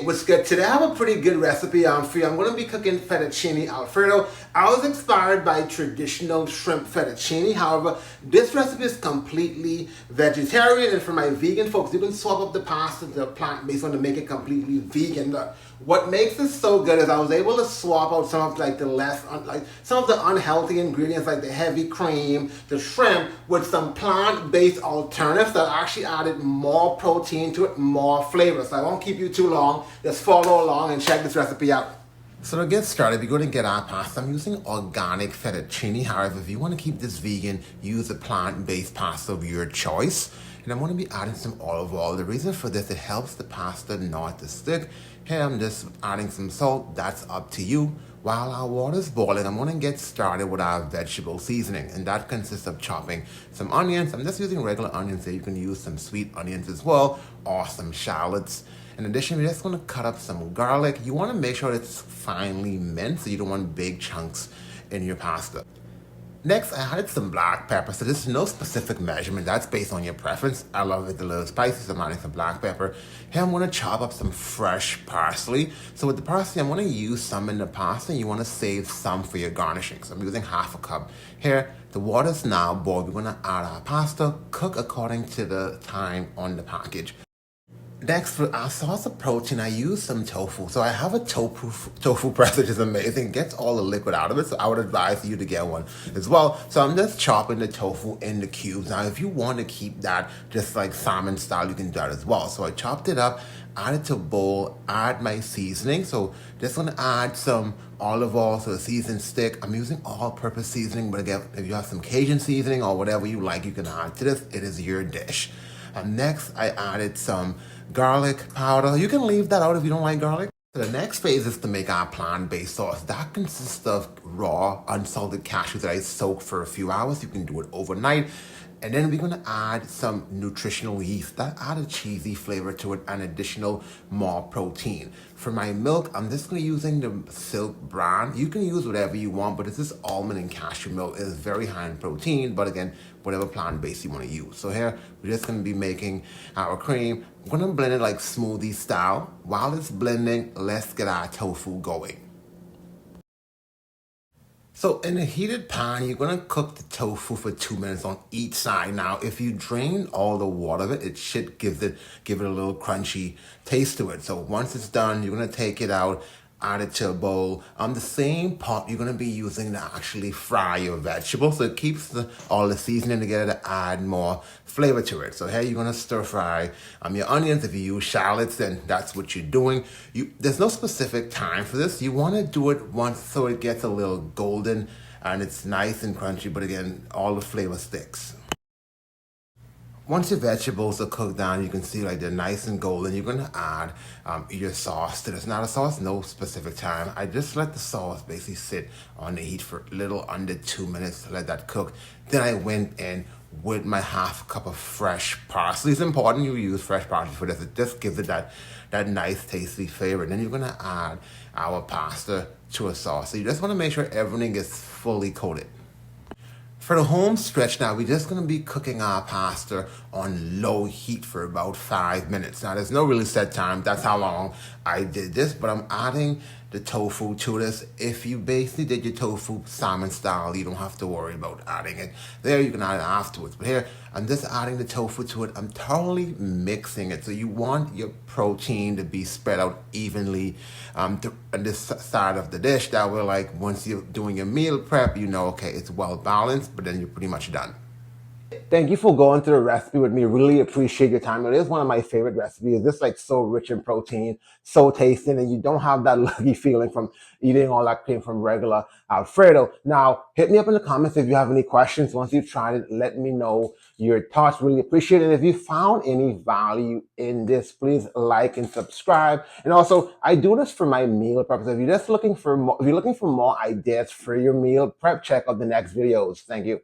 What's good? Today I have a pretty good recipe for you. I'm going to be cooking fettuccine Alfredo. I was inspired by traditional shrimp fettuccine. However, this recipe is completely vegetarian, and for my vegan folks, you can swap up the pasta to plant-based one to make it completely vegan. What makes this so good is I was able to swap out some of some of the unhealthy ingredients like the heavy cream, the shrimp, with some plant-based alternatives that actually added more protein to it, more flavor. So I won't keep you too long. Just follow along and check this recipe out. So to get started, we're going to get our pasta. I'm using organic fettuccine. However, if you want to keep this vegan, use a plant-based pasta of your choice. And I'm going to be adding some olive oil. The reason for this, it helps the pasta not to stick. Here I'm just adding some salt. That's up to you. While our water is boiling, I'm going to get started with our vegetable seasoning. And that consists of chopping some onions. I'm just using regular onions here. You can use some sweet onions as well, or some shallots. In addition, we're just going to cut up some garlic. You want to make sure it's finely minced, so you don't want big chunks in your pasta. Next, I added some black pepper. So there's no specific measurement. That's based on your preference. I love it a little spicy, so I'm adding some black pepper. Here, I'm going to chop up some fresh parsley. So with the parsley, I'm going to use some in the pasta, and you want to save some for your garnishing. So I'm using half a cup. Here, the water's now boiled. We're going to add our pasta, cook according to the time on the package. Next, for our source of protein, I use some tofu. So I have a tofu press, which is amazing. It gets all the liquid out of it, so I would advise you to get one as well. So I'm just chopping the tofu into cubes. Now, if you want to keep that just like salmon style, you can do that as well. So I chopped it up, added to a bowl, add my seasoning. So just going to add some olive oil so the season stick. I'm using all-purpose seasoning, but again, if you have some Cajun seasoning or whatever you like, you can add to this. It is your dish. Next, I added some garlic powder. You can leave that out if you don't like garlic. So the next phase is to make our plant-based sauce. That consists of raw, unsalted cashews that I soak for a few hours. You can do it overnight. And then we're going to add some nutritional yeast. That add a cheesy flavor to it and additional more protein. For my milk, I'm just going to using the Silk brand. You can use whatever you want, but this is almond and cashew milk. It is very high in protein, but again, whatever plant-based you want to use. So here, we're just going to be making our cream. I'm going to blend it like smoothie style. While it's blending, let's get our tofu going. So in a heated pan, you're going to cook the tofu for 2 minutes on each side. Now, if you drain all the water of it, it should give it a little crunchy taste to it. So once it's done, you're going to take it out, add it to a bowl. On the same pot, you're going to be using to actually fry your vegetables. So it keeps all the seasoning together to add more flavor to it. So here you're going to stir fry your onions. If you use shallots, then that's what you're doing. There's no specific time for this. You want to do it once so it gets a little golden and it's nice and crunchy, but again, all the flavor sticks. Once your vegetables are cooked down, you can see like they're nice and golden. You're going to add your sauce to this. Now the sauce, no specific time. I just let the sauce basically sit on the heat for a little under 2 minutes to let that cook. Then I went in with my half cup of fresh parsley. It's important you use fresh parsley for this. It just gives it that nice tasty flavor. Then you're going to add our pasta to a sauce. So you just want to make sure everything is fully coated. For the home stretch now, we're just going to be cooking our pasta on low heat for about 5 minutes. Now, there's no really set time. That's how long I did this, but I'm adding the tofu to this. If you basically did your tofu salmon style, you don't have to worry about adding it. There, you can add it afterwards. But here, I'm just adding the tofu to it. I'm thoroughly mixing it. So you want your protein to be spread out evenly on this side of the dish. That way, like, once you're doing your meal prep, you know, okay, it's well balanced, but then you're pretty much done. Thank you for going through the recipe with me. Really appreciate your time. It is one of my favorite recipes. This is like so rich in protein, so tasty, and you don't have that lucky feeling from eating all that cream from regular Alfredo. Now, hit me up in the comments if you have any questions. Once you've tried it, let me know your thoughts. Really appreciate it. If you found any value in this, please like and subscribe. And also, I do this for my meal prep. If you're just looking for more, if you're looking for more ideas for your meal prep, check out the next videos. Thank you.